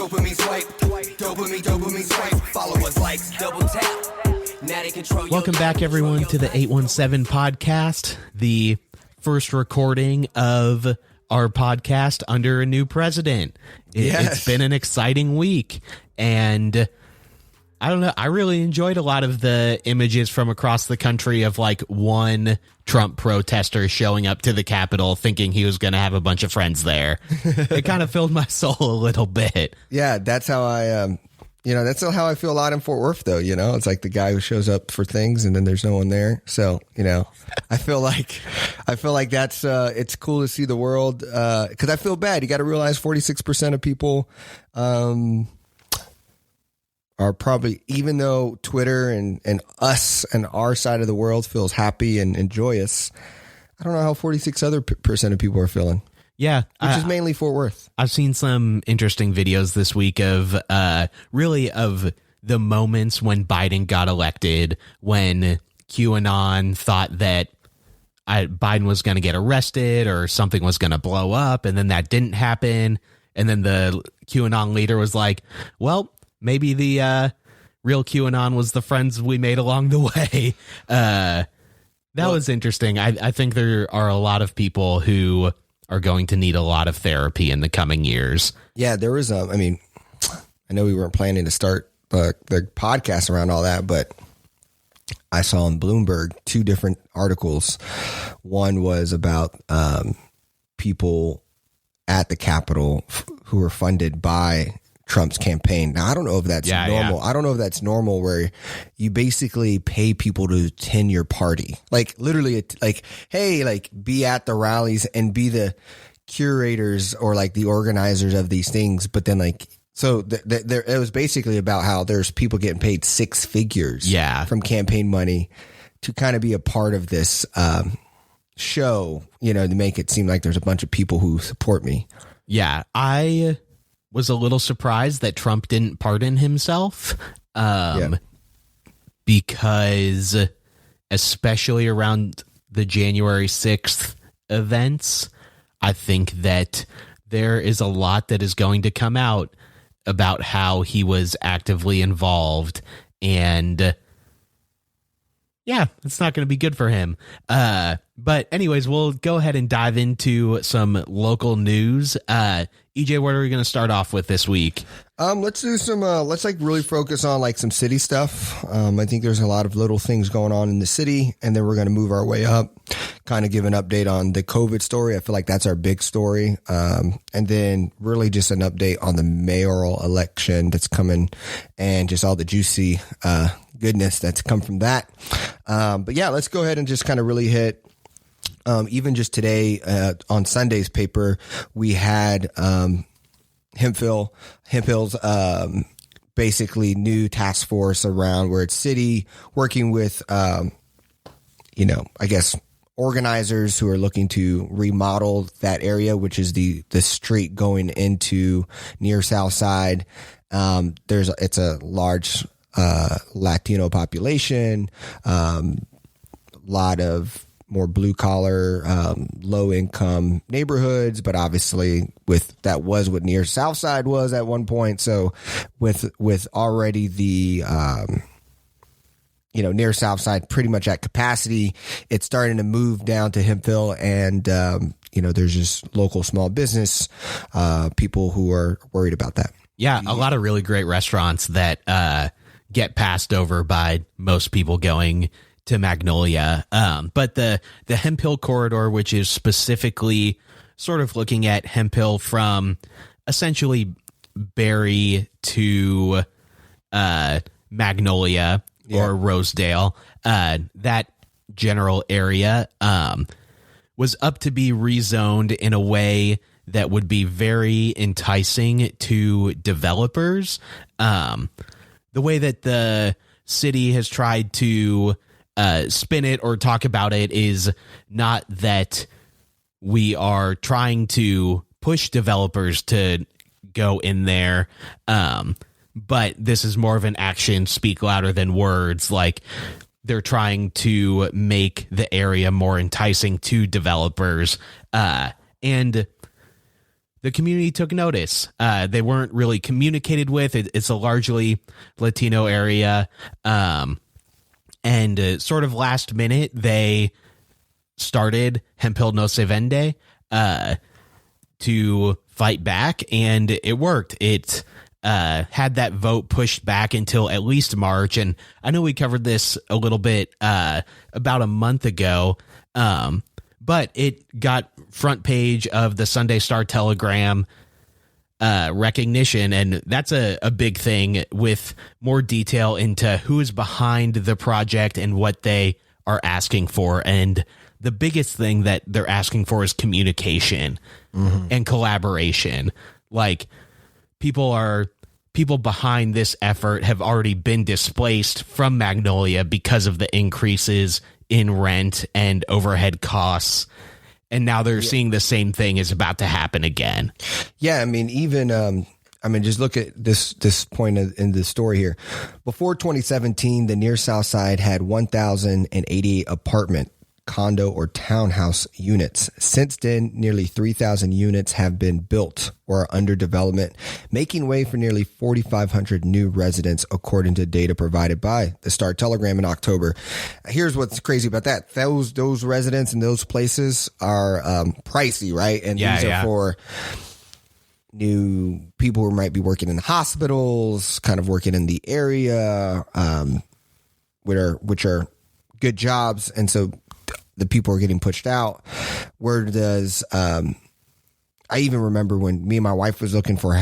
Dopamine swipe. Dopamine swipe. Followers, likes, double tap. Now they control. Welcome back, everyone, to the 817 podcast, the first recording of our podcast under a new president. It's been an exciting week, and I don't know, I really enjoyed a lot of the images from across the country of like one Trump protester showing up to the Capitol thinking he was going to have a bunch of friends there. It kind of filled my soul a little bit. Yeah, that's how that's how I feel a lot in Fort Worth, though. You know, it's like the guy who shows up for things and then there's no one there. So, you know, I feel like that's it's cool to see the world, because I feel bad. You got to realize 46% of people are probably, even though Twitter and us and our side of the world feels happy and joyous, I don't know how 46 other percent of people are feeling. Yeah. Which is mainly Fort Worth. I've seen some interesting videos this week of really of the moments when Biden got elected, when QAnon thought that Biden was going to get arrested or something was going to blow up, and then that didn't happen. And then the QAnon leader was like, well, maybe the real QAnon was the friends we made along the way. That was interesting. I think there are a lot of people who are going to need a lot of therapy in the coming years. Yeah, there was I know we weren't planning to start the podcast around all that, but I saw on Bloomberg 2 different articles. One was about people at the Capitol who were funded by Trump's campaign. Now, I don't know if that's normal. Yeah. I don't know if that's normal where you basically pay people to attend your party. Like literally like, hey, like be at the rallies and be the curators or like the organizers of these things. But then like, so it was basically about how there's people getting paid 6 figures from campaign money to kind of be a part of this show, you know, to make it seem like there's a bunch of people who support me. Yeah. I was a little surprised that Trump didn't pardon himself, because especially around the January 6th events, I think that there is a lot that is going to come out about how he was actively involved, and it's not going to be good for him. But anyways, we'll go ahead and dive into some local news. EJ, what are we going to start off with this week? Let's do some, let's like really focus on like some city stuff. I think there's a lot of little things going on in the city, and then we're going to move our way up, kind of give an update on the COVID story. I feel like that's our big story. And then really just an update on the mayoral election that's coming and just all the juicy, goodness that's come from that. But yeah, let's go ahead and just kind of really hit, even just today, on Sunday's paper, we had, Hemphill's basically new task force around where it's city working with, I guess organizers who are looking to remodel that area, which is the street going into near South Side. It's a large Latino population, lot of more blue collar, low income neighborhoods, but obviously that was what near South Side was at one point. So with already the, near South Side pretty much at capacity, it's starting to move down to Hemphill, and, there's just local small business, people who are worried about that. Yeah. A lot of really great restaurants that, get passed over by most people going to Magnolia. But the Hemphill corridor, which is specifically sort of looking at Hemphill from essentially Barry to Magnolia or Rosedale, that general area was up to be rezoned in a way that would be very enticing to developers. The way that the city has tried to spin it or talk about it is not that we are trying to push developers to go in there, but this is more of an action speak louder than words. Like, they're trying to make the area more enticing to developers, and the community took notice. They weren't really communicated with. It's a largely Latino area. And sort of last minute, they started Hemp Hill No Se Vende to fight back, and it worked. It had that vote pushed back until at least March. And I know we covered this a little bit about a month ago, but it got front page of the Sunday Star Telegram recognition, and that's a big thing, with more detail into who is behind the project and what they are asking for. And the biggest thing that they're asking for is communication and collaboration. Like, people behind this effort have already been displaced from Magnolia because of the increases in rent and overhead costs. And now they're seeing the same thing is about to happen again. Yeah, I mean, even just look at this point in the story here. Before 2017, the Near South Side had 1,080 apartment, condo, or townhouse units. Since then, nearly 3,000 units have been built or are under development, making way for nearly 4,500 new residents, according to data provided by the Star Telegram in October. Here's what's crazy about that. Those residents in those places are pricey, right? And these are for new people who might be working in hospitals, kind of working in the area, which are good jobs. And so the people are getting pushed out. Where does I even remember when me and my wife was looking for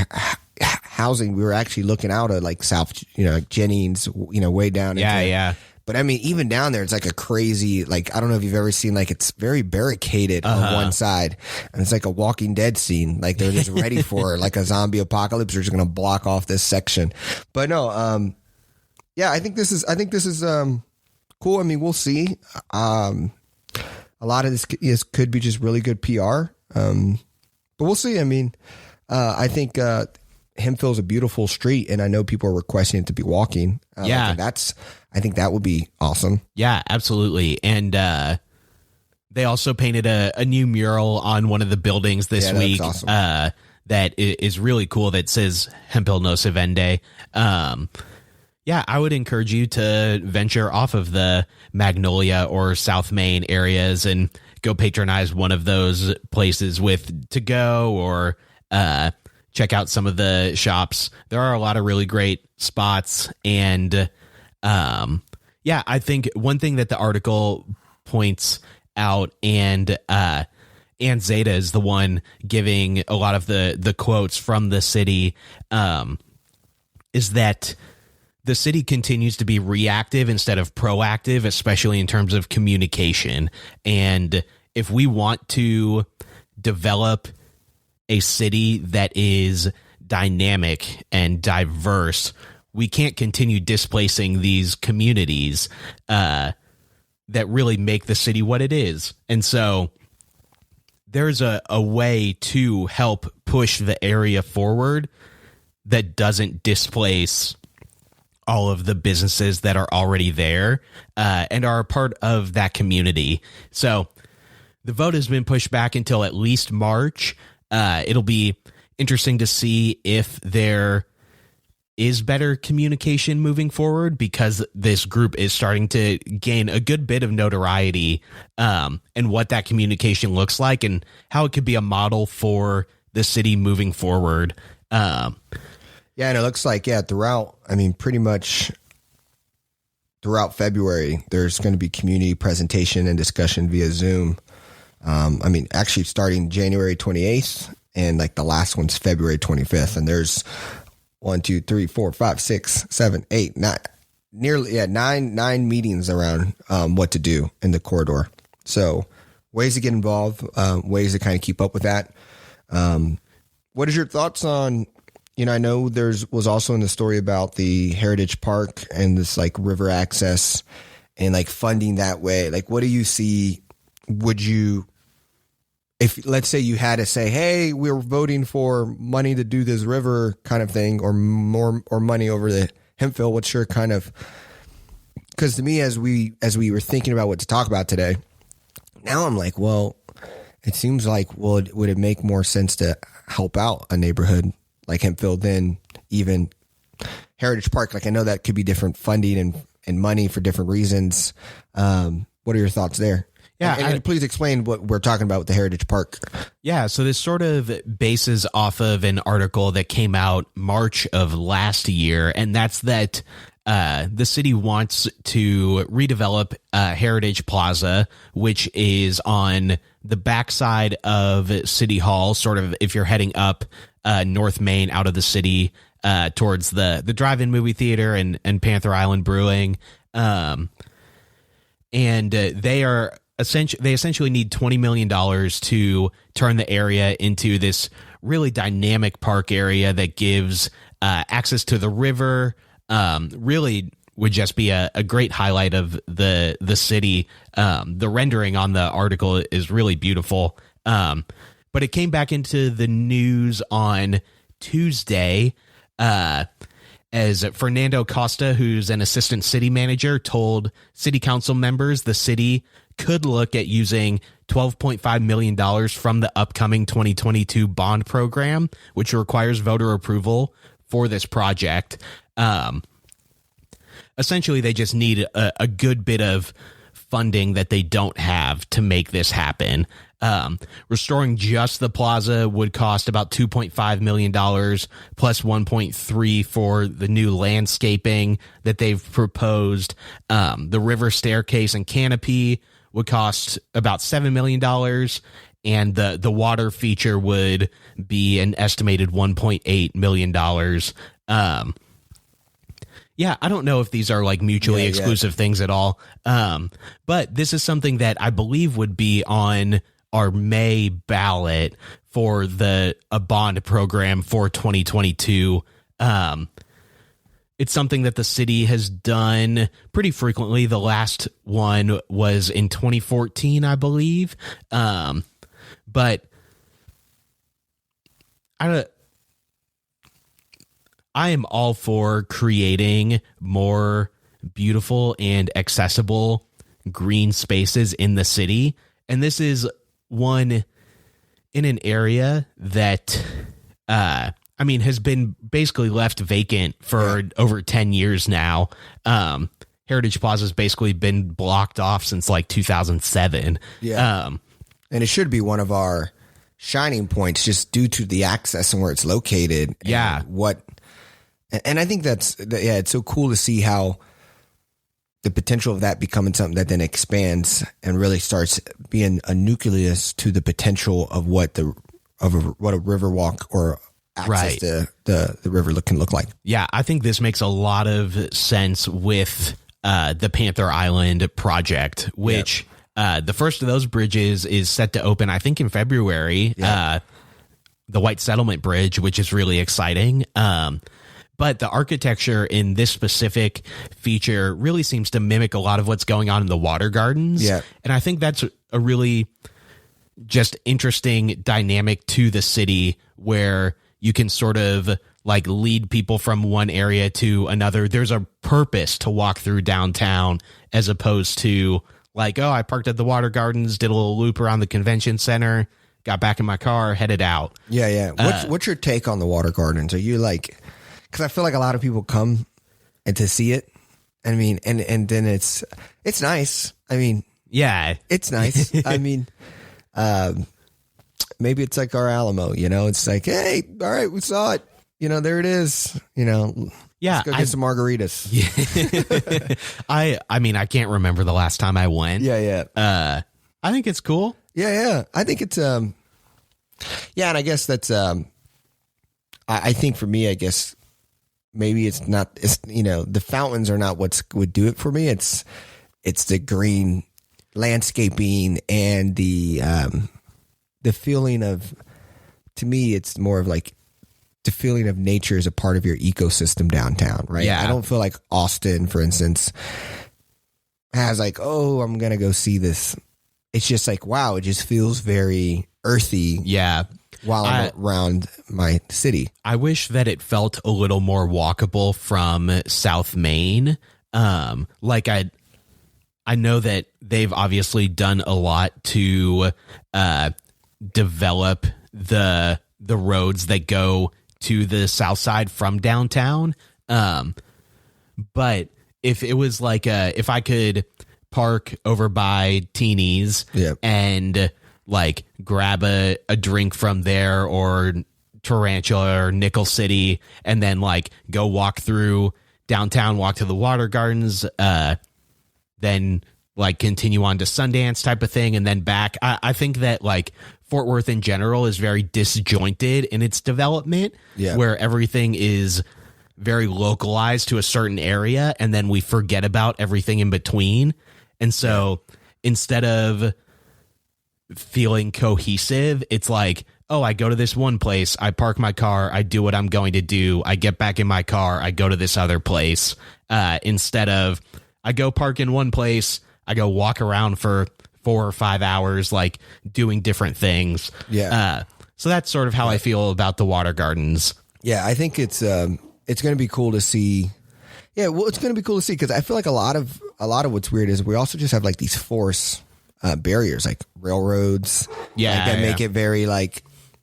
housing, we were actually looking out at like South, like Jennings, way down. But I mean, even down there, it's like a crazy, like, I don't know if you've ever seen, like, it's very barricaded on one side, and it's like a Walking Dead scene. Like, they're just ready for like a zombie apocalypse. They're just going to block off this section. But no, I think this is cool. I mean, we'll see. A lot of this could be just really good PR. But we'll see. I mean, I think Hemphill is a beautiful street, and I know people are requesting it to be walking. I think that would be awesome. Yeah, absolutely. And they also painted a new mural on one of the buildings this week. That's awesome. That is really cool. That says Hemp Hill No Se Vende. Yeah, I would encourage you to venture off of the Magnolia or South Main areas and go patronize one of those places with to go, or check out some of the shops. There are a lot of really great spots. And I think one thing that the article points out, and Zeta is the one giving a lot of the quotes from the city, is that the city continues to be reactive instead of proactive, especially in terms of communication. And if we want to develop a city that is dynamic and diverse, we can't continue displacing these communities that really make the city what it is. And so there's a way to help push the area forward that doesn't displace all of the businesses that are already there and are a part of that community. So the vote has been pushed back until at least March. It'll be interesting to see if there is better communication moving forward, because this group is starting to gain a good bit of notoriety, and what that communication looks like and how it could be a model for the city moving forward. Yeah, and it looks like, pretty much throughout February, there's going to be community presentation and discussion via Zoom. Actually starting January 28th, and like the last one's February 25th. And there's 1, 2, 3, 4, 5, 6, 7, 8, 9, nine meetings around what to do in the corridor. So ways to get involved, ways to kind of keep up with that. What is your thoughts on, I know was also in the story about the Heritage Park and this like river access and like funding that way. Like, what do you see? Would you, if let's say you had to say, hey, we're voting for money to do this river kind of thing, or more, or money over the Hemphill, what's your kind of, because to me, as we were thinking about what to talk about today, now I'm like, well, it seems like, would it make more sense to help out a neighborhood like Hempfield than even Heritage Park. Like I know that could be different funding and money for different reasons. What are your thoughts there? Yeah, and please explain what we're talking about with the Heritage Park. Yeah, so this sort of bases off of an article that came out March of last year, and that's that the city wants to redevelop Heritage Plaza, which is on the backside of City Hall, sort of if you're heading up North Main out of the city towards the drive-in movie theater and Panther Island Brewing. And they essentially need $20 million to turn the area into this really dynamic park area that gives access to the river. Really would just be a great highlight of the city. The rendering on the article is really beautiful. But it came back into the news on Tuesday as Fernando Costa, who's an assistant city manager, told city council members the city could look at using $12.5 million from the upcoming 2022 bond program, which requires voter approval for this project. Essentially, they just need a good bit of funding that they don't have to make this happen. Restoring just the plaza would cost about $2.5 million plus 1.3 for the new landscaping that they've proposed. The river staircase and canopy would cost about $7 million, and the water feature would be an estimated $1.8 million. Yeah, I don't know if these are like mutually exclusive things at all. But this is something that I believe would be on our May ballot for a bond program for 2022. It's something that the city has done pretty frequently. The last one was in 2014, I believe. But I am all for creating more beautiful and accessible green spaces in the city. And this is one in an area that, has been basically left vacant for over 10 years now. Heritage Plaza has basically been blocked off since like 2007. Yeah. And it should be one of our shining points just due to the access and where it's located. Yeah. And I think it's so cool to see how the potential of that becoming something that then expands and really starts being a nucleus to the potential of what a Riverwalk or access to the river can look like. Yeah, I think this makes a lot of sense with the Panther Island project, which the first of those bridges is set to open, I think, in February. The White Settlement Bridge, which is really exciting. But the architecture in this specific feature really seems to mimic a lot of what's going on in the water gardens. Yeah. And I think that's a really just interesting dynamic to the city where you can sort of like lead people from one area to another. There's a purpose to walk through downtown as opposed to like, oh, I parked at the water gardens, did a little loop around the convention center, got back in my car, headed out. Yeah, yeah. What's your take on the water gardens? Are you like... Because I feel like a lot of people come and to see it. I mean, and then it's nice. I mean, yeah, it's nice. I mean, maybe it's like our Alamo, it's like, hey, all right, we saw it. There it is. Yeah, let's go get some margaritas. Yeah. I can't remember the last time I went. Yeah. I think it's cool. Yeah. I think it's, and I guess that's, I think for me, I guess, maybe it's not, the fountains are not what would do it for me. It's the green landscaping and the feeling of, to me, it's more of like the feeling of nature is a part of your ecosystem downtown, right? Yeah. I don't feel like Austin, for instance, has like, oh, I'm going to go see this. It's just like, wow, it just feels very earthy. Yeah. While I'm around my city. I wish that it felt a little more walkable from South Main. Like I know that they've obviously done a lot to develop the the roads that go to the south side from downtown. But if it was like if I could park over by Teeny's and like grab a drink from there, or Tarantula or Nickel City, and then like go walk through downtown, walk to the water gardens, then like continue on to Sundance type of thing, and then back. I think that like Fort Worth in general is very disjointed in its development, where everything is very localized to a certain area, and then we forget about everything in between. And so instead of feeling cohesive, it's like, oh, I go to this one place, I park my car, I do what I'm going to do, I get back in my car, I go to this other place, instead of I go park in one place, I go walk around for 4 or 5 hours, like doing different things. So that's sort of how I feel about the water gardens. I think it's going to be cool to see. Yeah, well, it's going to be cool to see, because I feel like a lot of what's weird is we also just have like these force barriers, like railroads, that make it very like,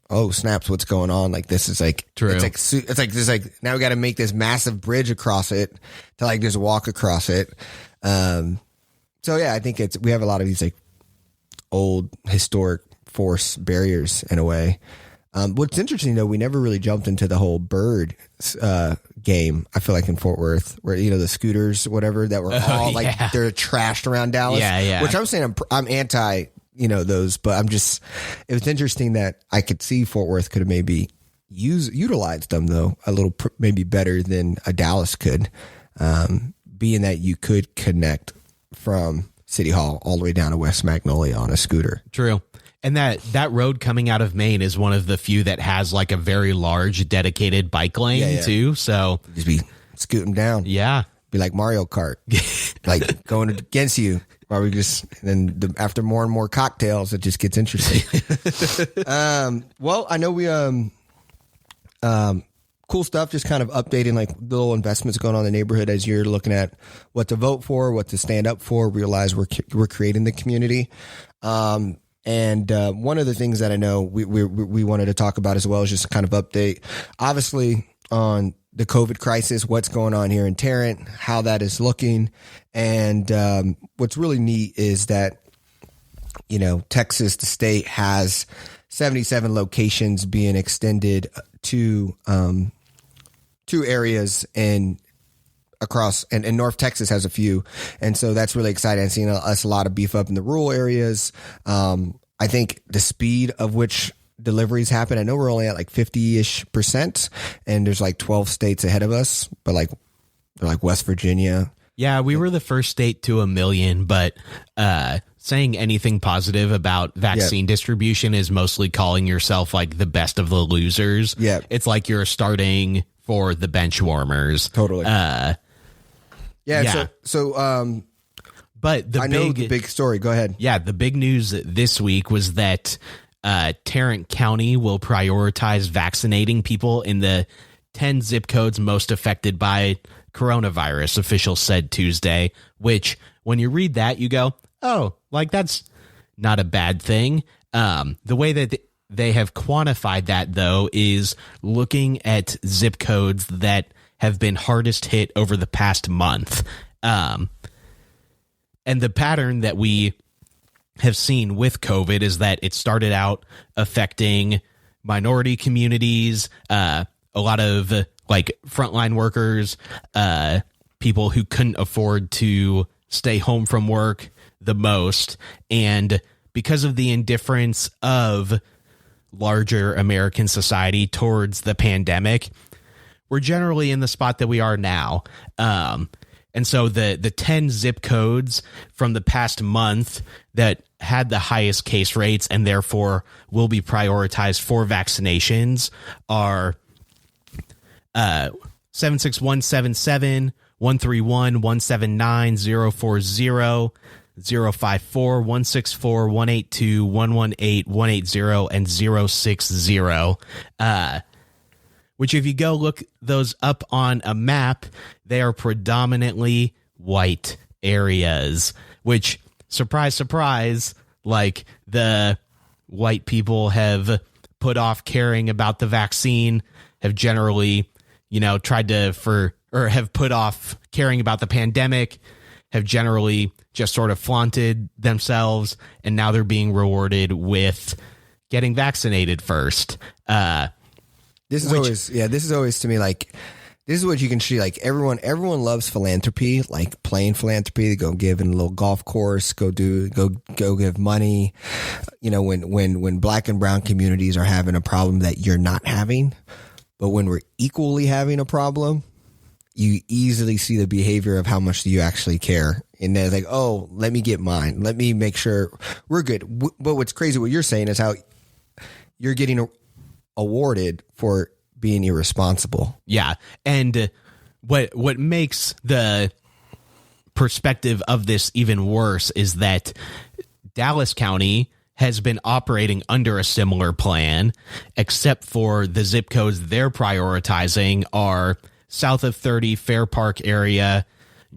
oh snaps, what's going on? Like this is like true. It's like now we got to make this massive bridge across it to like just walk across it. So yeah, I think we have a lot of these like old historic force barriers in a way. What's interesting though, we never really jumped into the whole bird game. I feel like in Fort Worth, where the scooters, whatever, that were all like they're trashed around Dallas. Which I'm saying I'm anti those, but it was interesting that I could see Fort Worth could have maybe utilized them though a little maybe better than a Dallas could, being that you could connect from City Hall all the way down to West Magnolia on a scooter. True. And that road coming out of Maine is one of the few that has like a very large dedicated bike lane too. So just be scooting down. Yeah. Be like Mario Kart, like going against you. While we just, after more and more cocktails, it just gets interesting. Well, I know we, cool stuff, just kind of updating like little investments going on in the neighborhood as you're looking at what to vote for, what to stand up for, realize we're creating the community. And one of the things that I know we wanted to talk about as well is just kind of update, obviously, on the COVID crisis, what's going on here in Tarrant, how that is looking. And what's really neat is that, Texas, the state, has 77 locations being extended to areas across, and North Texas has a few. And so that's really exciting. I've seen us a lot of beef up in the rural areas. I think the speed of which deliveries happen, I know we're only at like 50-ish%, and there's like 12 states ahead of us, but like they're like West Virginia. Yeah, we were the first state to 1 million, but saying anything positive about vaccine distribution is mostly calling yourself like the best of the losers. Yeah. It's like you're starting for the bench warmers. Totally. Yeah. So, but I know the big story. Go ahead. Yeah. The big news this week was that Tarrant County will prioritize vaccinating people in the 10 zip codes most affected by coronavirus, officials said Tuesday, which when you read that, you go, oh, like that's not a bad thing. The way that they have quantified that, though, is looking at zip codes that have been hardest hit over the past month. And the pattern that we have seen with COVID is that it started out affecting minority communities, a lot of like frontline workers, people who couldn't afford to stay home from work the most. And because of the indifference of larger American society towards the pandemic, we're generally in the spot that we are now. And so the 10 zip codes from the past month that had the highest case rates and therefore will be prioritized for vaccinations are 76177, 131, 179, 040, 054, 164, 182, 118, 180, and 060. Which if you go look those up on a map, they are predominantly white areas, which, surprise, surprise, like the white people have put off caring about the vaccine, have generally, have put off caring about the pandemic, have generally just sort of flaunted themselves, and now they're being rewarded with getting vaccinated first. This is always to me like, this is what you can see. Like everyone loves philanthropy, like playing philanthropy. They go give in a little golf course, go give money. When black and brown communities are having a problem that you're not having, but when we're equally having a problem, you easily see the behavior of how much do you actually care. And they're like, oh, let me get mine. Let me make sure we're good. But what's crazy, what you're saying is how you're getting awarded for being irresponsible. Yeah. And what makes the perspective of this even worse is that Dallas County has been operating under a similar plan, except for the zip codes they're prioritizing are south of 30 Fair Park area,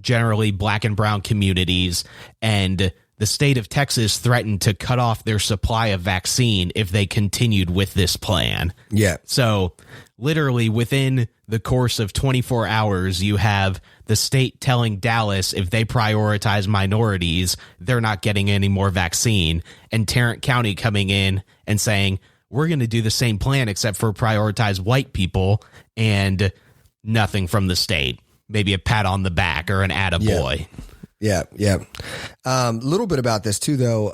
generally black and brown communities, and the state of Texas threatened to cut off their supply of vaccine if they continued with this plan. Yeah. So literally within the course of 24 hours, you have the state telling Dallas if they prioritize minorities, they're not getting any more vaccine, and Tarrant County coming in and saying, we're going to do the same plan except for prioritize white people, and nothing from the state. Maybe a pat on the back or an attaboy. Yeah. Little bit about this too, though.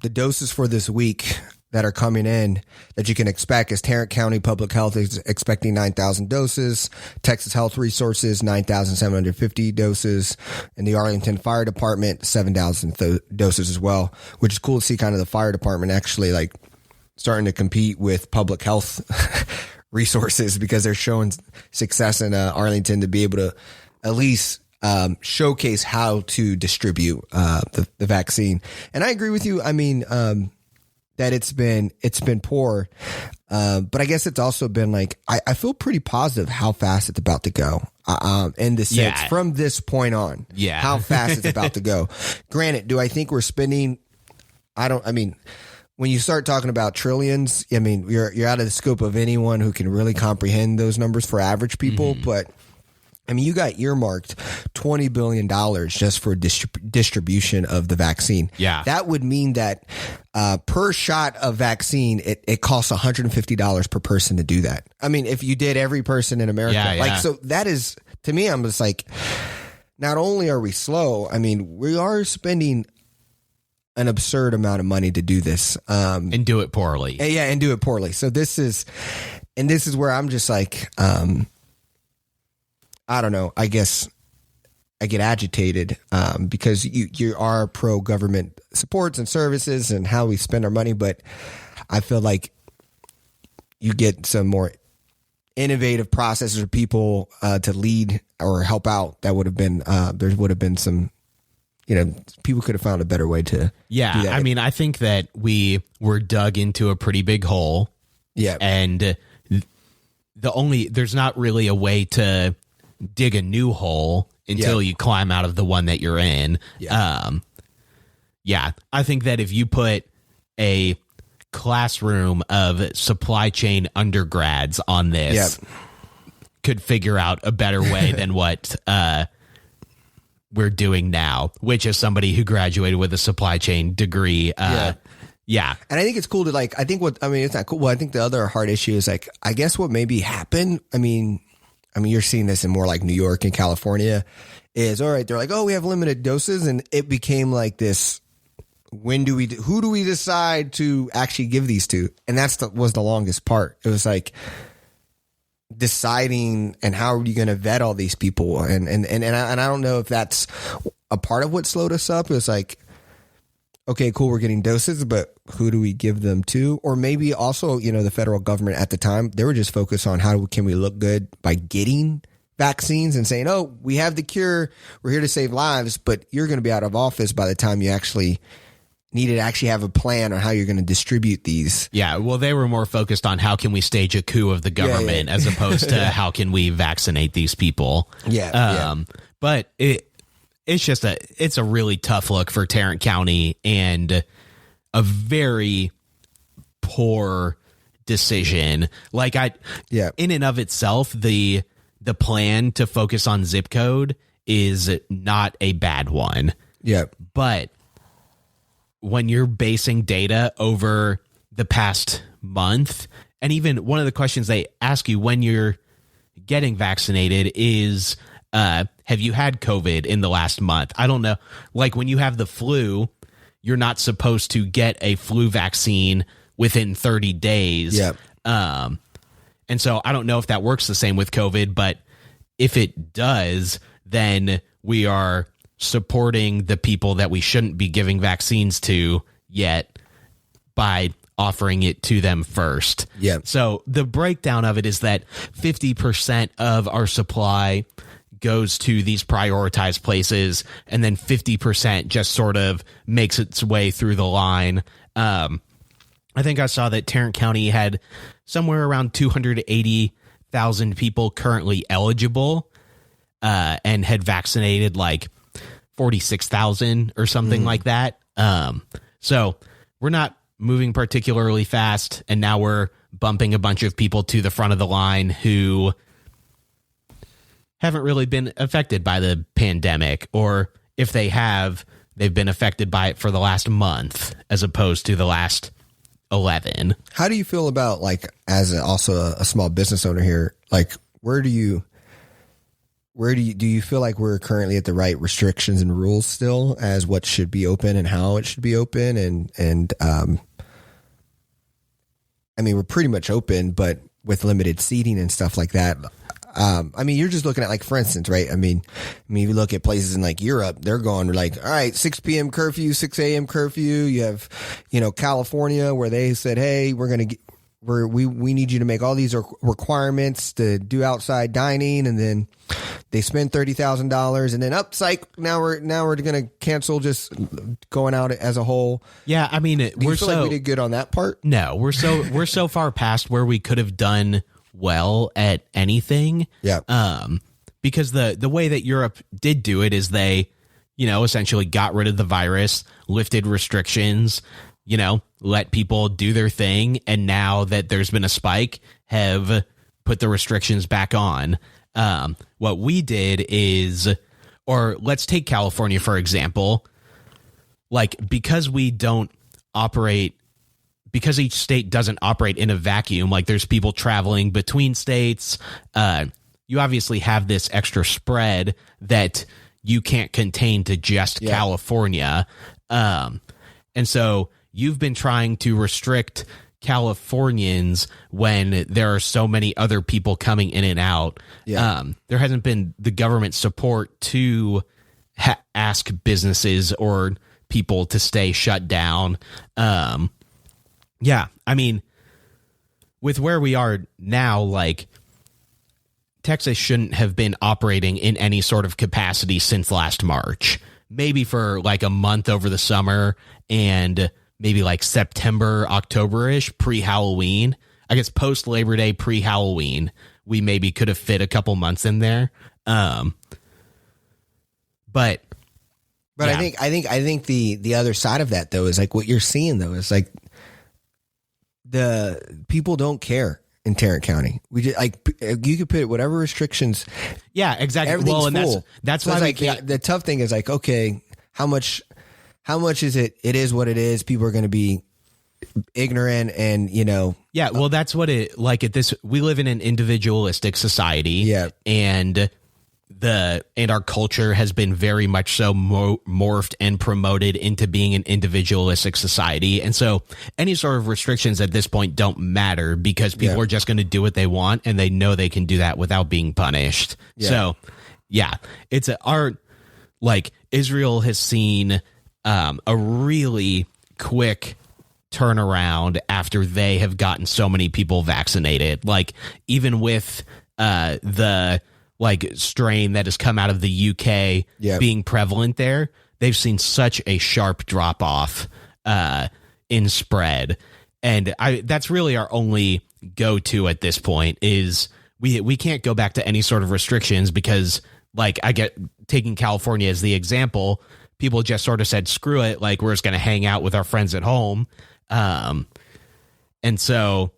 The doses for this week that are coming in that you can expect is Tarrant County Public Health is expecting 9,000 doses. Texas Health Resources, 9,750 doses. And the Arlington Fire Department, 7,000 doses as well, which is cool to see kind of the fire department actually like starting to compete with public health resources because they're showing success in Arlington to be able to at least showcase how to distribute the vaccine. And I agree with you. I mean, that it's been poor, but I guess it's also been like I feel pretty positive how fast it's about to go. In the sense from this point on, how fast it's about to go. Granted, do I think we're spending? When you start talking about trillions, I mean, you're out of the scope of anyone who can really comprehend those numbers for average people. Mm-hmm. But I mean, you got earmarked $20 billion just for distribution of the vaccine. Yeah. That would mean that per shot of vaccine, it costs $150 per person to do that. I mean, if you did every person in America, so that is, to me, I'm just like, not only are we slow, I mean, we are spending an absurd amount of money to do this. And do it poorly. And do it poorly. So this is where I'm just like, I don't know. I guess I get agitated because you are pro government supports and services and how we spend our money, but I feel like you get some more innovative processes or people to lead or help out. That would have been there would have been some. People could have found a better way to. Yeah, do that. I mean, I think that we were dug into a pretty big hole. Yeah, and there's not really a way to dig a new hole until you climb out of the one that you're in. I think that if you put a classroom of supply chain undergrads on this, could figure out a better way than what we're doing now, which is somebody who graduated with a supply chain degree. And I think it's cool to it's not cool. Well, I think the other hard issue is like, I guess what maybe happened. I mean, you're seeing this in more like New York and California is all right. They're like, oh, we have limited doses. And it became like this. Who do we decide to actually give these to? And was the longest part. It was like deciding and how are you going to vet all these people? And I don't know if that's a part of what slowed us up. It was like, okay, cool, we're getting doses, but who do we give them to? Or maybe also, the federal government at the time, they were just focused on can we look good by getting vaccines and saying, oh, we have the cure, we're here to save lives, but you're going to be out of office by the time you actually need to actually have a plan on how you're going to distribute these. Yeah, well, they were more focused on how can we stage a coup of the government as opposed to how can we vaccinate these people. But it's a really tough look for Tarrant County and a very poor decision. Like Yeah. in and of itself, the plan to focus on zip code is not a bad one. Yeah. But when you're basing data over the past month, and even one of the questions they ask you when you're getting vaccinated is, have you had COVID in the last month? I don't know. Like when you have the flu, you're not supposed to get a flu vaccine within 30 days. Yeah. And so I don't know if that works the same with COVID, but if it does, then we are supporting the people that we shouldn't be giving vaccines to yet by offering it to them first. Yeah. So the breakdown of it is that 50% of our supply goes to these prioritized places, and then 50% just sort of makes its way through the line. I think I saw that Tarrant County had somewhere around 280,000 people currently eligible, and had vaccinated like 46,000 or something like that. So we're not moving particularly fast, and now we're bumping a bunch of people to the front of the line who haven't really been affected by the pandemic, or if they have, they've been affected by it for the last month as opposed to the last 11. How do you feel about, like, as also a small business owner here, like, do you feel like we're currently at the right restrictions and rules still as what should be open and how it should be open? And I mean, we're pretty much open, but with limited seating and stuff like that. I mean, you're just looking at, like, for instance, right? I mean, if you look at places in like Europe, they're going like, all right, 6 p.m. curfew, 6 a.m. curfew. You have, California where they said, hey, we need you to make all these requirements to do outside dining, and then they spend $30,000, and then psych. Now we're going to cancel just going out as a whole. Yeah, I mean, Do you feel like we did good on that part? No, we're so far past where we could have done well at anything. Yeah. Because the way that Europe did do it is they, essentially got rid of the virus, lifted restrictions, let people do their thing, and now that there's been a spike, have put the restrictions back on. What we did is, or let's take California, for example, like, because each state doesn't operate in a vacuum, like there's people traveling between states, you obviously have this extra spread that you can't contain to just California. And so you've been trying to restrict Californians when there are so many other people coming in and out. Yeah. There hasn't been the government support to ask businesses or people to stay shut down. Yeah, I mean, with where we are now, like, Texas shouldn't have been operating in any sort of capacity since last March. Maybe for like a month over the summer, and maybe like September, October-ish, pre-Halloween. I guess post-Labor Day, pre-Halloween, we maybe could have fit a couple months in there. But yeah. I think the other side of that, though, is like what you're seeing, though, is like the people don't care in Tarrant County. We just, like, you could put whatever restrictions. Yeah, exactly. Everything's Well, and full. that's So why it's like the tough thing is like, okay, how much is it? It is what it is. People are going to be ignorant, and Yeah, well, that's what it like at this. We live in an individualistic society. Yeah. And our culture has been very much so morphed and promoted into being an individualistic society. And so any sort of restrictions at this point don't matter, because people are just going to do what they want, and they know they can do that without being punished. Yeah. So yeah, it's like Israel has seen a really quick turnaround after they have gotten so many people vaccinated. Like, even with the like strain that has come out of the UK being prevalent there, they've seen such a sharp drop off in spread. And that's really our only go-to at this point is we can't go back to any sort of restrictions, because, like, I get taking California as the example, people just sort of said, screw it. Like, we're just going to hang out with our friends at home. And so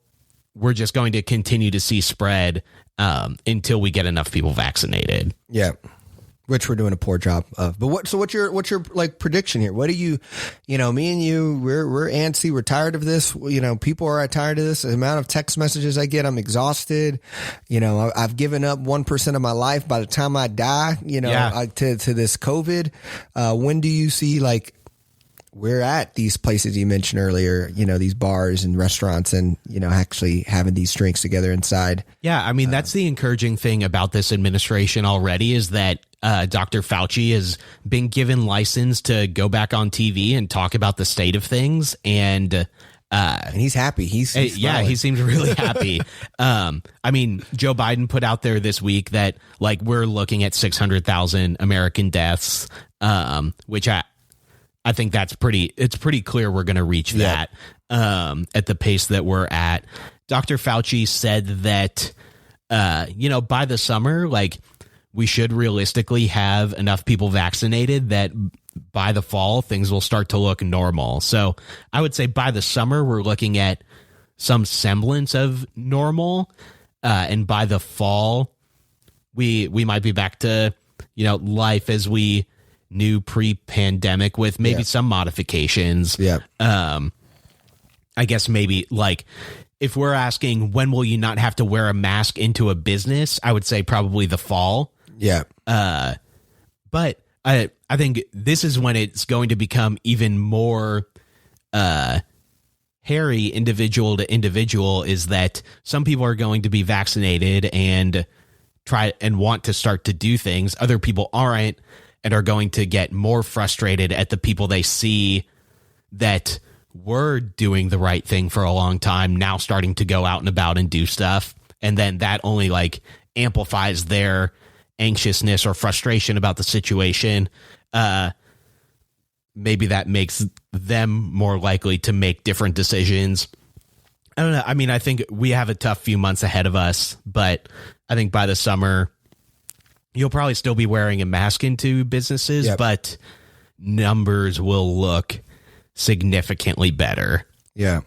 we're just going to continue to see spread until we get enough people vaccinated. Yeah. Which we're doing a poor job of. But what's your like prediction here? What do you me and you, we're antsy. We're tired of this. People are tired of this. The amount of text messages I get, I'm exhausted. I've given up 1% of my life by the time I die, to this COVID. When do you see like we're at these places you mentioned earlier, these bars and restaurants and, actually having these drinks together inside? Yeah. I mean, that's the encouraging thing about this administration already is that Dr. Fauci has been given license to go back on TV and talk about the state of things. And he's happy. He's he seems really happy. I mean, Joe Biden put out there this week that like we're looking at 600,000 American deaths, which I think it's pretty clear we're going to reach that at the pace that we're at. Dr. Fauci said that, by the summer, like we should realistically have enough people vaccinated that by the fall, things will start to look normal. So I would say by the summer, we're looking at some semblance of normal. And by the fall, we might be back to, life as we knew pre-pandemic with maybe some modifications. Yeah. I guess maybe like if we're asking when will you not have to wear a mask into a business, I would say probably the fall. Yeah. But I think this is when it's going to become even more hairy individual to individual, is that some people are going to be vaccinated and try and want to start to do things. Other people aren't and are going to get more frustrated at the people they see that were doing the right thing for a long time now starting to go out and about and do stuff. And then that only like amplifies their anxiousness or frustration about the situation. Maybe that makes them more likely to make different decisions. I don't know. I mean, I think we have a tough few months ahead of us, but I think by the summer, you'll probably still be wearing a mask into businesses, but numbers will look significantly better. Yeah.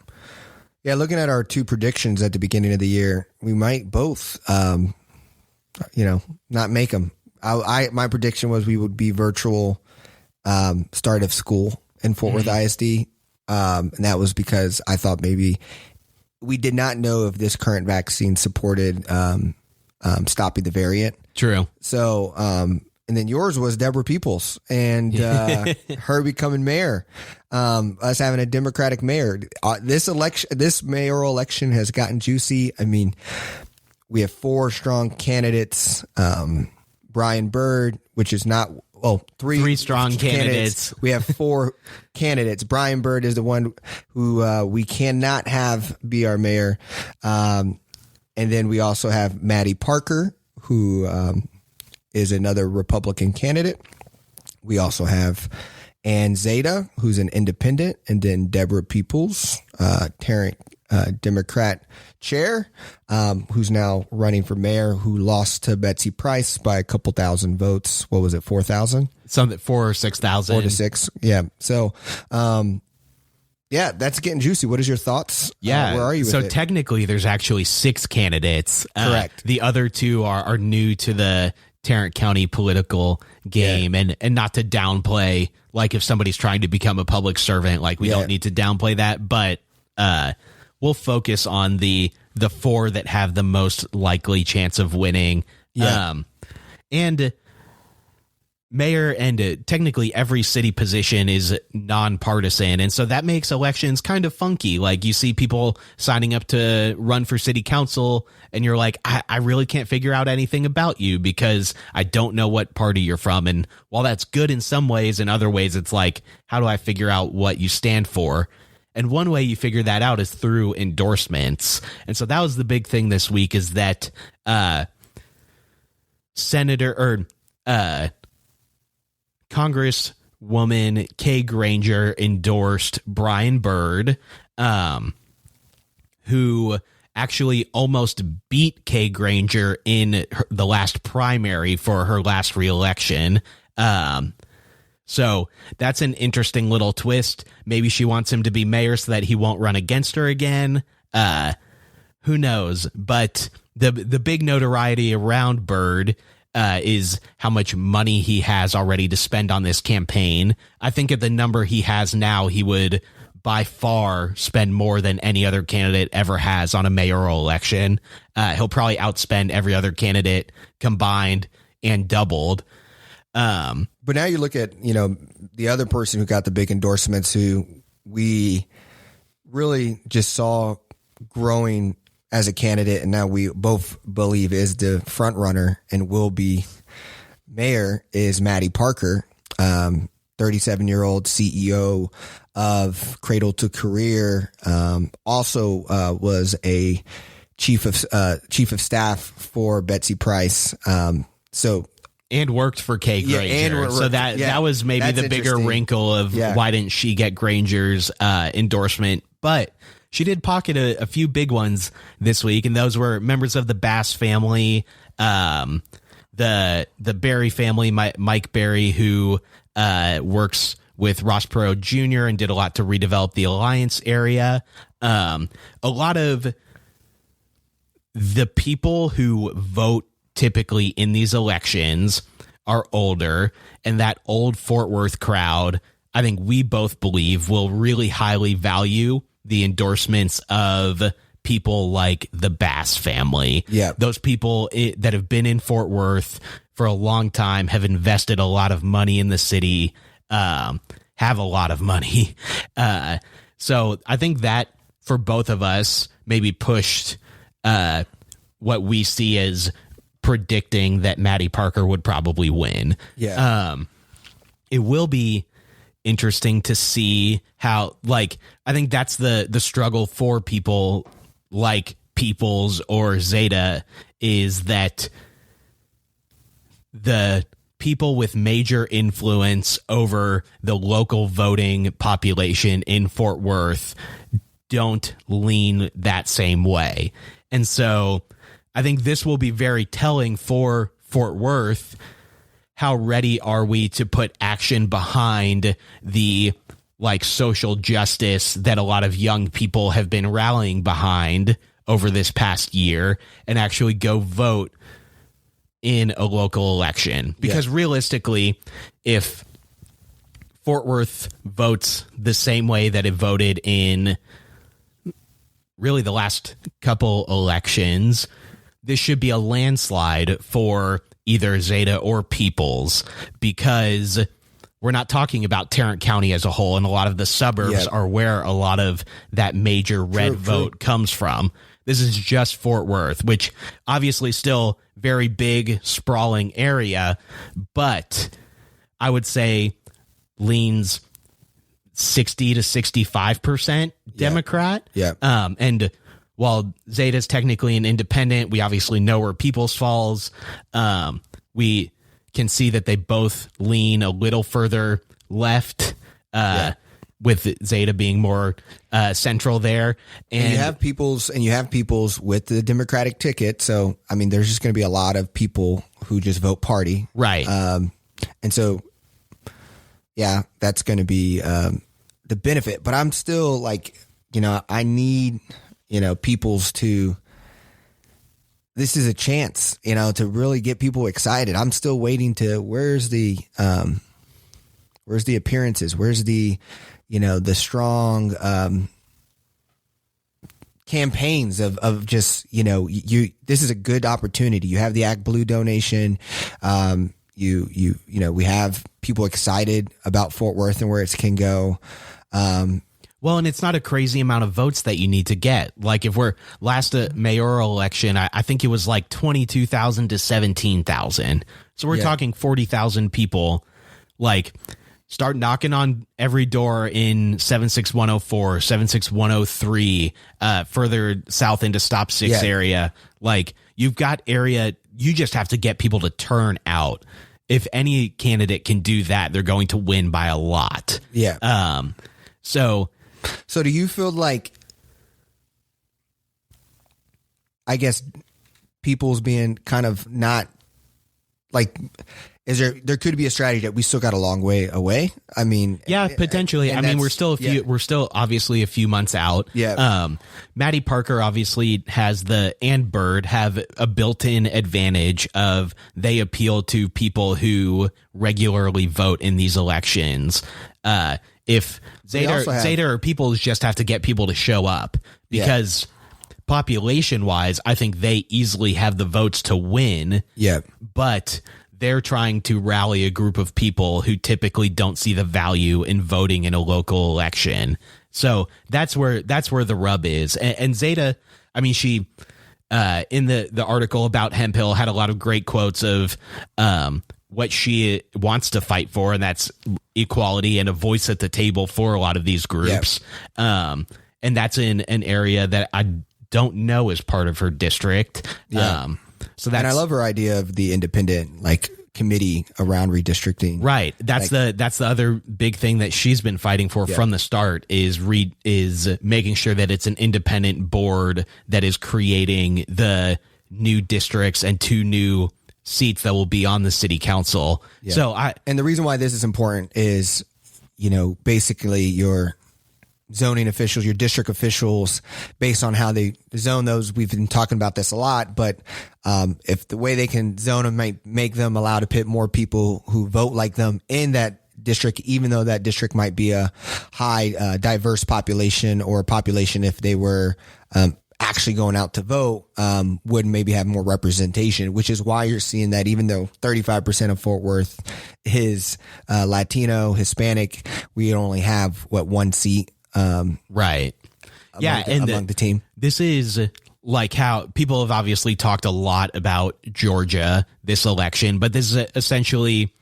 Yeah. Looking at our two predictions at the beginning of the year, we might both, not make them. My prediction was we would be virtual start of school in Fort Worth ISD. And that was because I thought maybe we did not know if this current vaccine supported stopping the variant. True. So, and then yours was Deborah Peoples and her becoming mayor. Us having a Democratic mayor. This mayoral election has gotten juicy. I mean, we have four strong candidates. Brian Byrd, which is not three strong candidates. We have four candidates. Brian Byrd is the one who we cannot have be our mayor. And then we also have Maddie Parker, who is another Republican candidate. We also have Ann Zeta, who's an independent, and then Deborah Peoples, Tarrant Democrat chair, who's now running for mayor, who lost to Betsy Price by a couple thousand votes. What was it, 4,000? Something 4 or 6,000. 4 to 6. Yeah. So, that's getting juicy. What is your thoughts? Yeah. Where are you with it? Technically, there's actually 6 candidates. Correct. The other 2 are new to the Tarrant County political game, and not to downplay, like if somebody's trying to become a public servant, like we don't need to downplay that, but we'll focus on the 4 that have the most likely chance of winning. And mayor and technically every city position is nonpartisan. And so that makes elections kind of funky. Like you see people signing up to run for city council and you're like, I really can't figure out anything about you because I don't know what party you're from. And while that's good in some ways, in other ways, it's like, how do I figure out what you stand for? And one way you figure that out is through endorsements. And so that was the big thing this week, is that Congresswoman Kay Granger endorsed Brian Byrd, who actually almost beat Kay Granger in the last primary for her last reelection. So that's an interesting little twist. Maybe she wants him to be mayor so that he won't run against her again. who knows? But the big notoriety around Byrd is how much money he has already to spend on this campaign. I think at the number he has now, he would by far spend more than any other candidate ever has on a mayoral election. He'll probably outspend every other candidate combined and doubled. But now you look at, the other person who got the big endorsements, who we really just saw growing as a candidate, and now we both believe is the front runner and will be mayor, is Maddie Parker, 37-year-old CEO of Cradle to Career. Also was a chief of staff for Betsy Price. And worked for Kay Granger. So that was maybe the bigger wrinkle of why didn't she get Granger's endorsement. But she did pocket a few big ones this week, and those were members of the Bass family, the Barry family, Mike Barry, who works with Ross Perot Jr. and did a lot to redevelop the Alliance area. A lot of the people who vote typically in these elections are older, and that old Fort Worth crowd, I think we both believe, will really highly value the endorsements of people like the Bass family. Yeah. Those people that have been in Fort Worth for a long time, have invested a lot of money in the city, have a lot of money. So I think that for both of us maybe pushed what we see as predicting that Maddie Parker would probably win. Yeah. It will be interesting to see how, I think that's the struggle for people like Peoples or Zeta, is that the people with major influence over the local voting population in Fort Worth don't lean that same way. And so I think this will be very telling for Fort Worth. How ready are we to put action behind the social justice that a lot of young people have been rallying behind over this past year, and actually go vote in a local election? Because realistically, if Fort Worth votes the same way that it voted in really the last couple elections, this should be a landslide for either Zeta or Peoples, because we're not talking about Tarrant County as a whole, and a lot of the suburbs are where a lot of that major red vote comes from. This is just Fort Worth, which obviously still very big, sprawling area, but I would say leans 60 to 65% Democrat. Yeah. And while Zeta's technically an independent, we obviously know where Peoples falls. We can see that they both lean a little further left, with Zeta being more central there. And you have Peoples with the Democratic ticket. So, I mean, there's just going to be a lot of people who just vote party. Right. And so, that's going to be the benefit. But I'm still I need, Peoples to, this is a chance, to really get people excited. I'm still waiting to, where's the appearances? Where's the, the strong campaigns of just, this is a good opportunity. You have the Act Blue donation. We have people excited about Fort Worth and where it can go. Well, and it's not a crazy amount of votes that you need to get. If we're last mayoral election, I think it was 22,000 to 17,000. So we're talking 40,000 people. Start knocking on every door in 76104, 76103, further south into Stop 6 area. You've got area, you just have to get people to turn out. If any candidate can do that, they're going to win by a lot. Yeah. So do you feel I guess People's being kind of not like, is there could be a strategy that we still got a long way away? I mean, yeah, potentially. I mean, we're still we're still obviously a few months out. Yeah. Maddie Parker obviously and Bird have a built-in advantage of they appeal to people who regularly vote in these elections. If Zeta or people just have to get people to show up because population wise, I think they easily have the votes to win. Yeah. But they're trying to rally a group of people who typically don't see the value in voting in a local election. So that's where the rub is. And Zeta, I mean, she in the article about Hemphill had a lot of great quotes of what she wants to fight for, and that's equality and a voice at the table for a lot of these groups. And that's in an area that I don't know is part of her district. So that's, and I love her idea of the independent committee around redistricting. Right. That's the other big thing that she's been fighting for from the start is making sure that it's an independent board that is creating the new districts and 2 new seats that will be on the city council. Yeah. So and the reason why this is important is, basically your zoning officials, your district officials, based on how they zone those. We've been talking about this a lot, but if the way they can zone them might make them allow to put more people who vote like them in that district, even though that district might be a high diverse population or a population, if they were actually going out to vote, would maybe have more representation, which is why you're seeing that even though 35% of Fort Worth is Latino, Hispanic, we only have 1 seat. Right. Among the team. This is like how people have obviously talked a lot about Georgia this election, but this is essentially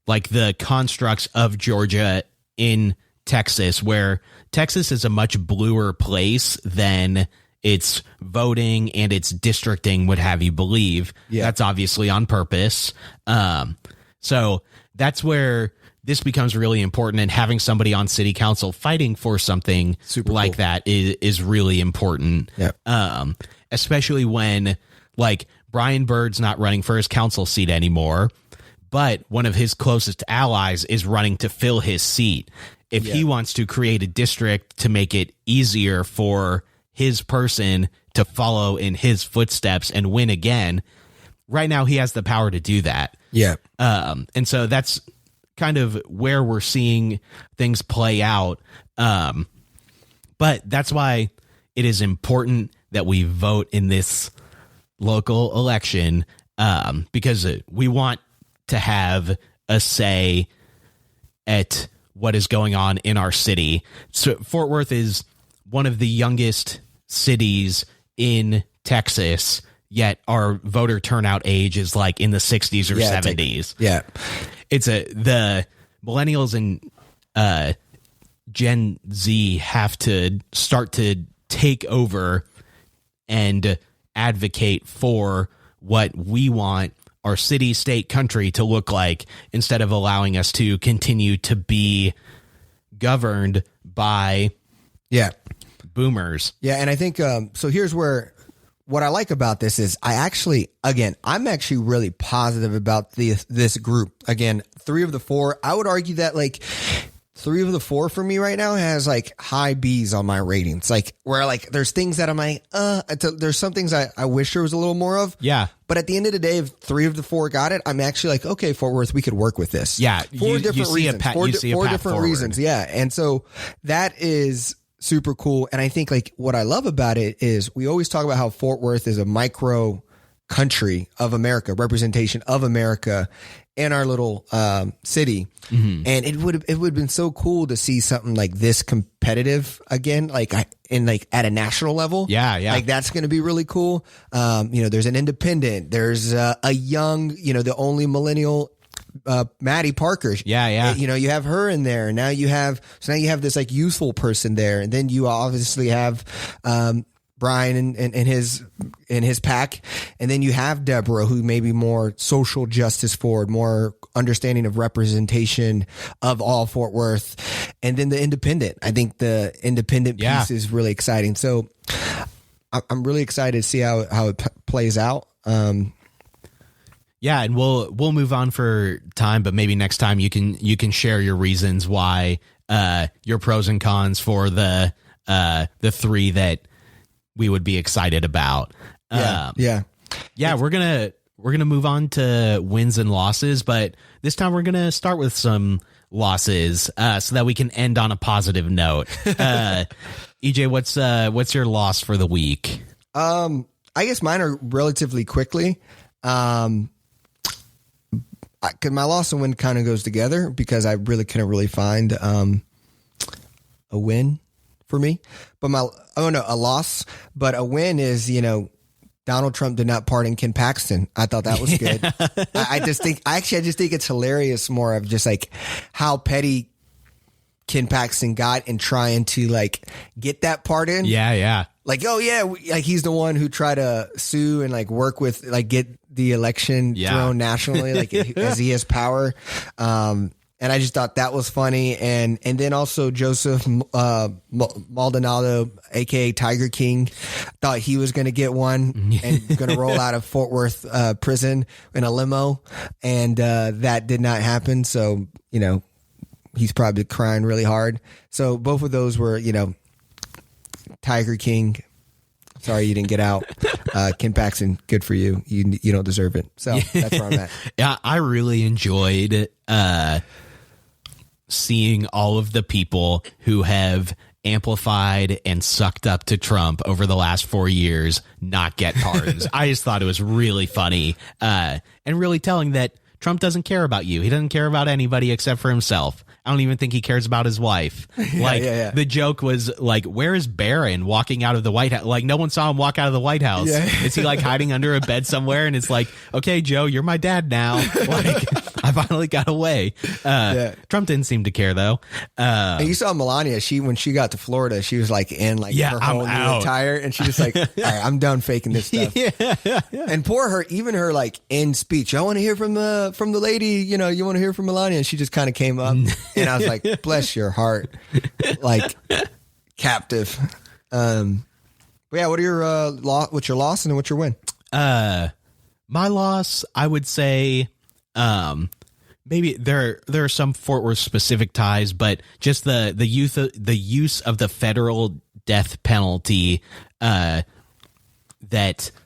like the constructs of Georgia in Texas, where Texas is a much bluer place than its voting and its districting would have you believe. Yeah. That's obviously on purpose. So that's where this becomes really important, and having somebody on city council fighting for something super like cool. That is really important. Yeah. Especially when Brian Bird's not running for his council seat anymore, but one of his closest allies is running to fill his seat. If he wants to create a district to make it easier for his person to follow in his footsteps and win again, right now he has the power to do that. Yeah. And so that's kind of where we're seeing things play out. But that's why it is important that we vote in this local election, because we want to have a say at what is going on in our city. So Fort Worth is one of the youngest cities in Texas, yet our voter turnout age is in the 60s or 70s. It's the millennials and Gen Z have to start to take over and advocate for what we want our city, state, country to look like, instead of allowing us to continue to be governed by boomers. Yeah, and I think so here's where what I like about this is I'm actually really positive about this group. Again, 3 of the 4. I would argue that 3 of the 4 for me right now has high B's on my ratings. Where there's things that I'm there's some things I wish there was a little more of. Yeah. But at the end of the day, if 3 of the 4 got it, I'm actually okay, Fort Worth, we could work with this. Yeah. 4 different reasons. 4 different reasons. Yeah. And so that is super cool. And I think what I love about it is we always talk about how Fort Worth is a micro country of America, representation of America in our little city. Mm-hmm. And it would have been so cool to see something like this competitive again, at a national level. Yeah. That's going to be really cool. There's an independent, there's a young, the only millennial, Maddie Parker. Yeah. You have her in there. Now you have this youthful person there. And then you obviously have, Brian and his pack. And then you have Deborah, who may be more social justice forward, more understanding of representation of all Fort Worth. And then the independent. I think the independent piece is really exciting. So I'm really excited to see how it plays out. Yeah, and we'll move on for time, but maybe next time you can share your reasons why, your pros and cons for the three that we would be excited about. Yeah. We're gonna move on to wins and losses, but this time we're gonna start with some losses, so that we can end on a positive note. EJ, what's your loss for the week? I guess mine are relatively quickly. Cause my loss and win kind of goes together because I really couldn't really find a win for me. But a loss, but a win is, Donald Trump did not pardon Ken Paxton. I thought that was good. I just think it's hilarious more of just like how petty Ken Paxton got in trying to like get that pardon. Yeah. Like, oh yeah, like he's the one who tried to sue and like work with like get the election thrown nationally, like as he has power. And I just thought that was funny. And then also Joseph Maldonado, aka Tiger King, thought he was going to get one and going to roll out of Fort Worth prison in a limo, and that did not happen. So he's probably crying really hard. So both of those were Tiger King, sorry you didn't get out. Ken Paxton, good for you. You don't deserve it. So that's where I'm at. Yeah, I really enjoyed seeing all of the people who have amplified and sucked up to Trump over the last 4 years not get pardons. I just thought it was really funny and really telling that Trump doesn't care about you. He doesn't care about anybody except for himself. I don't even think he cares about his wife. The joke was like, where is Barron walking out of the White House? Like, no one saw him walk out of the White House. Yeah. Is he like hiding under a bed somewhere? And it's like, okay, Joe, you're my dad now. Like, I finally got away. Trump didn't seem to care though. And you saw Melania. When she got to Florida, she was like in like her whole new attire, and she was like, all right, I'm done faking this stuff. And poor her, even her like end speech. I want to hear from the lady. You want to hear from Melania, and she just kind of came up. And I was like, bless your heart, like captive. But yeah, what are your what's your loss and what's your win? My loss, I would say, maybe there are some Fort Worth specific ties, but just the use of the federal death penalty that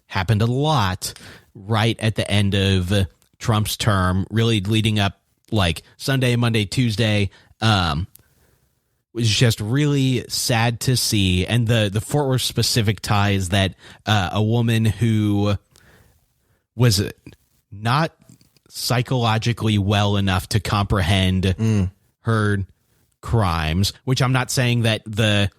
happened a lot right at the end of Trump's term, really leading up. Like Sunday, Monday, Tuesday, was just really sad to see. And the Fort Worth specific ties that a woman who was not psychologically well enough to comprehend her crimes, which I'm not saying that the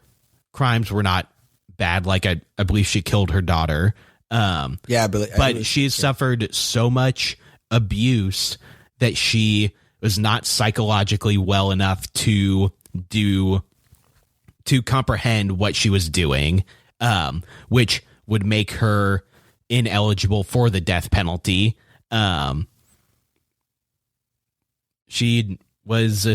crimes were not bad. Like I believe she killed her daughter. But she suffered so much abuse that she was not psychologically well enough to comprehend what she was doing, which would make her ineligible for the death penalty. She was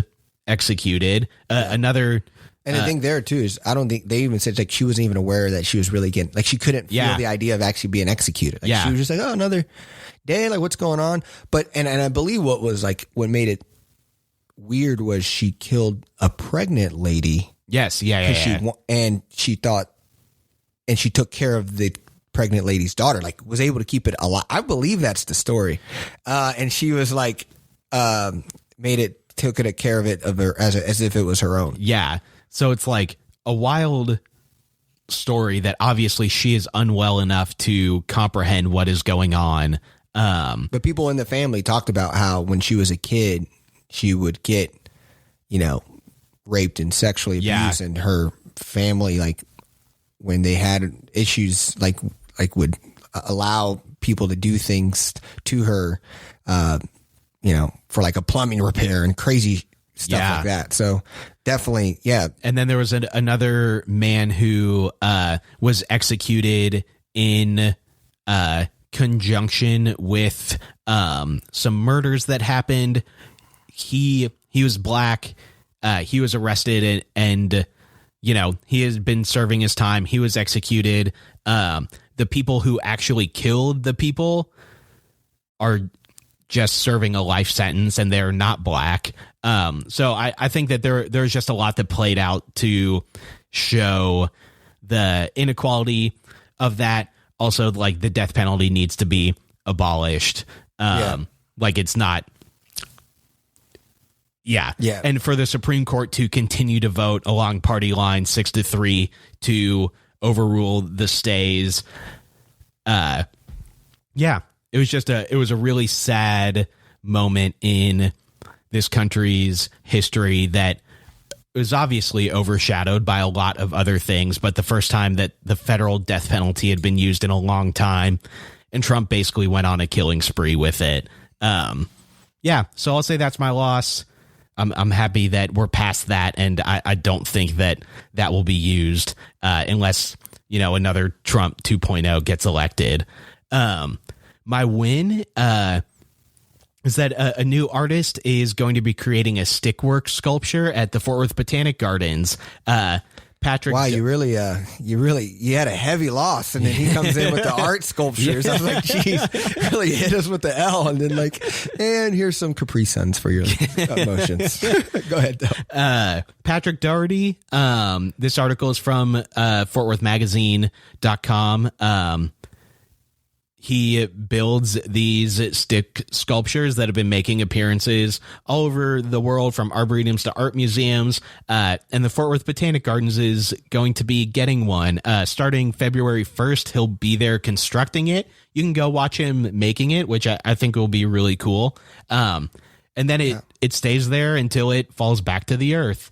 executed. And the thing there too is I don't think they even said like she wasn't even aware that she was really getting like she couldn't feel the idea of actually being executed. Like, she was just like, oh, another day, like what's going on? But and I believe what made it weird was she killed a pregnant lady. Yes, she thought, and she took care of the pregnant lady's daughter. Like was able to keep it alive. I believe that's the story. And she was like, took care of it as if it was her own. Yeah. So it's like a wild story that obviously she is unwell enough to comprehend what is going on. But people in the family talked about how when she was a kid, she would get, raped and sexually abused, and her family, like when they had issues, like would allow people to do things to her, for like a plumbing repair and crazy stuff like that. So definitely, yeah. And then there was another man who was executed in conjunction with some murders that happened. He was black. He was arrested and he has been serving his time. He was executed. The people who actually killed the people are just serving a life sentence and they're not black. So I think that there's just a lot that played out to show the inequality of that. Also, like, the death penalty needs to be abolished. Like, it's not. Yeah. And for the Supreme Court to continue to vote along party lines 6-3 to overrule the stays. It was a really sad moment in this country's history that was obviously overshadowed by a lot of other things, but the first time that the federal death penalty had been used in a long time, and Trump basically went on a killing spree with it. So I'll say that's my loss. I'm happy that we're past that, and I don't think that will be used unless, another Trump 2.0 gets elected. My win is that a new artist is going to be creating a stickwork sculpture at the Fort Worth Botanic Gardens. Patrick. Wow, you had a heavy loss, and then he comes in with the art sculptures. I was like, geez, really hit us with the L, and then and here's some Capri Suns for your emotions. Go ahead, though. Patrick Doherty. This article is from FortWorthMagazine.com. He builds these stick sculptures that have been making appearances all over the world, from arboretums to art museums. And the Fort Worth Botanic Gardens is going to be getting one. Starting February 1st, he'll be there constructing it. You can go watch him making it, which I think will be really cool. And then it stays there until it falls back to the earth.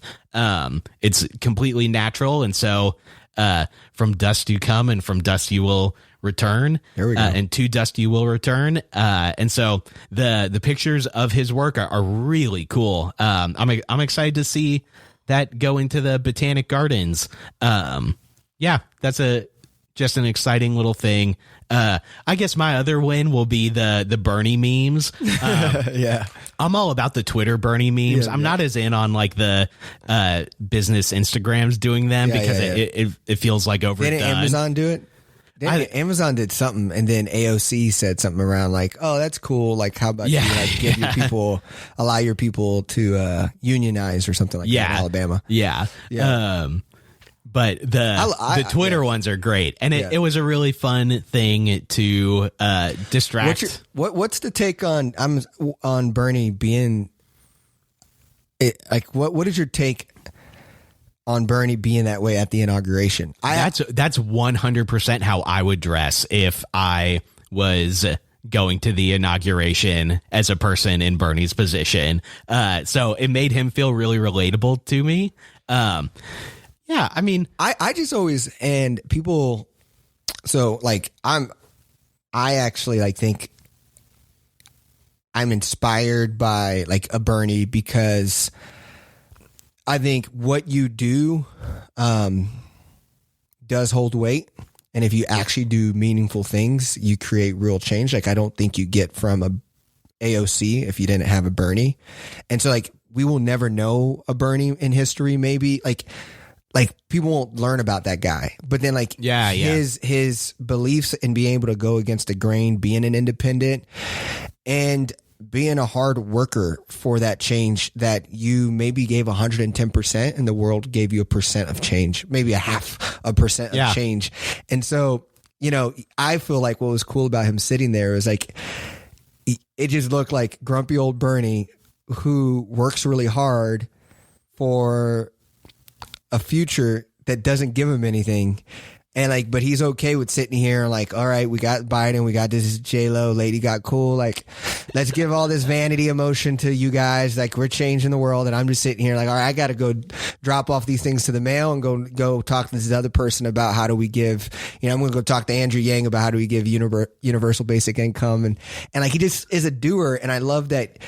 It's completely natural. And so from dust you come, and from dust you will return. There we go. And to dust you will return. And so the pictures of his work are really cool. I'm excited to see that go into the Botanic Gardens. That's just an exciting little thing. I guess my other win will be the Bernie memes. I'm all about the Twitter Bernie memes. I'm not as in on like the business Instagrams doing them because it feels like overdone. Didn't Amazon do it? Amazon did something, and then AOC said something around like, "Oh, that's cool. Like, how about you give your people, allow your people to unionize or something like that in Alabama?" But the Twitter ones are great, and it was a really fun thing to distract. What's the take on Bernie being? What is your take on Bernie being that way at the inauguration? That's 100% how I would dress if I was going to the inauguration as a person in Bernie's position. So it made him feel really relatable to me. I mean, I just always, and people, so like I actually like think I'm inspired by like a Bernie, because I think what you do does hold weight. And if you actually do meaningful things, you create real change. Like, I don't think you get from a AOC if you didn't have a Bernie. And so like, we will never know a Bernie in history. Maybe like people won't learn about that guy, but then like his beliefs and being able to go against the grain, being an independent and being a hard worker for that change that you maybe gave 110% and the world gave you 1% of change, maybe 0.5% of change. And so, I feel like what was cool about him sitting there is like, it just looked like grumpy old Bernie who works really hard for a future that doesn't give him anything. And like, but he's okay with sitting here and like, all right, we got Biden, we got this J-Lo lady got cool. Like, let's give all this vanity emotion to you guys. Like, we're changing the world. And I'm just sitting here like, all right, I got to go drop off these things to the mail and go talk to this other person about how do we give, I'm going to go talk to Andrew Yang about how do we give universal basic income. And like, he just is a doer. And I love that.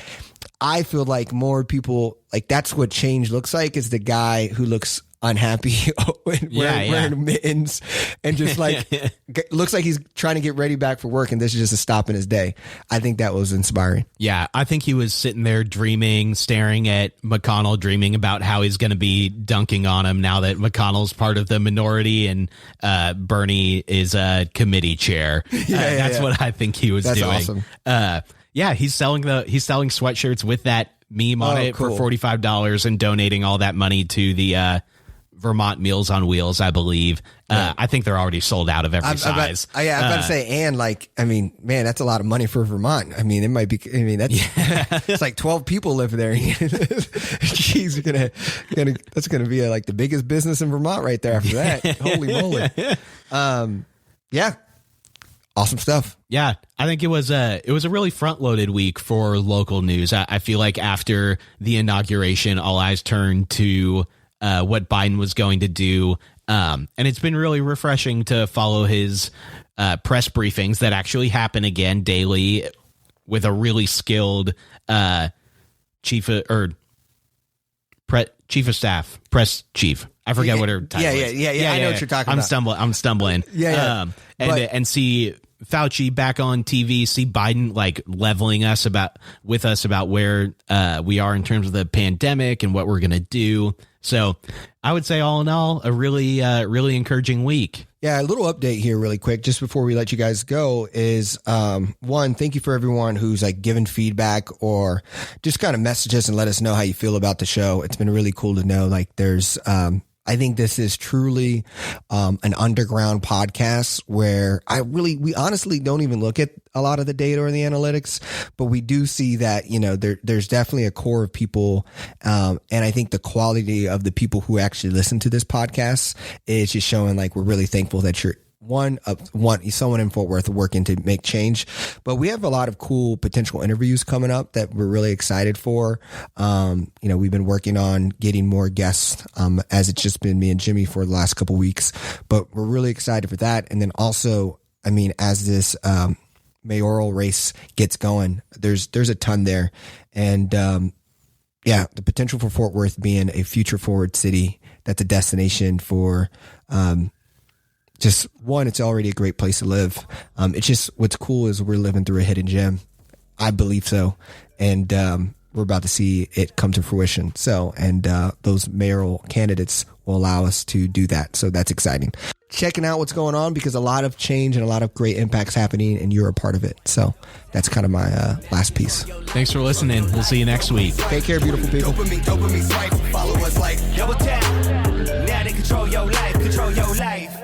I feel like more people, like, that's what change looks like, is the guy who looks unhappy wearing mittens and just like looks like he's trying to get ready back for work, and this is just a stop in his day. I think that was inspiring. Yeah, I think he was sitting there dreaming, staring at McConnell, dreaming about how he's going to be dunking on him now that McConnell's part of the minority and Bernie is a committee chair. That's what I think he was doing. Awesome. Yeah, he's selling sweatshirts with that meme on it cool. for $45 and donating all that money to the Vermont Meals on Wheels, I believe. I think they're already sold out of every size. I'm about to say, and like, I mean, man, that's a lot of money for Vermont. I mean, it might be. I mean, that's it's like 12 people live there. Jeez, that's gonna be like the biggest business in Vermont right there. After that, holy moly! Yeah, awesome stuff. Yeah, I think it was a really front loaded week for local news. I feel like after the inauguration, all eyes turned to what Biden was going to do. And it's been really refreshing to follow his press briefings that actually happen again daily with a really skilled chief of staff, press chief. I forget what her title is. Yeah. I know what you're talking about. I'm stumbling. And see Fauci back on TV, see Biden like leveling us about where we are in terms of the pandemic and what we're going to do. So I would say all in all, a really encouraging week. Yeah, a little update here really quick, just before we let you guys go is, one, thank you for everyone who's like given feedback or just kind of message us and let us know how you feel about the show. It's been really cool to know like there's, I think this is truly an underground podcast where we honestly don't even look at a lot of the data or the analytics, but we do see that, you know, there's definitely a core of people. And I think the quality of the people who actually listen to this podcast is just showing like we're really thankful that you're someone in Fort Worth working to make change. But we have a lot of cool potential interviews coming up that we're really excited for. We've been working on getting more guests, as it's just been me and Jimmy for the last couple weeks, but we're really excited for that. And then also, I mean, as this, mayoral race gets going, there's a ton there. And, the potential for Fort Worth being a future forward city that's a destination for, just one, it's already a great place to live. It's just what's cool is we're living through a hidden gem. I believe so. And we're about to see it come to fruition. So, and those mayoral candidates will allow us to do that. So that's exciting. Checking out what's going on because a lot of change and a lot of great impacts happening and you're a part of it. So that's kind of my last piece. Thanks for listening. We'll see you next week. Take care, beautiful people. Dopamine swipe. Follow us like double tap. Now they control your life.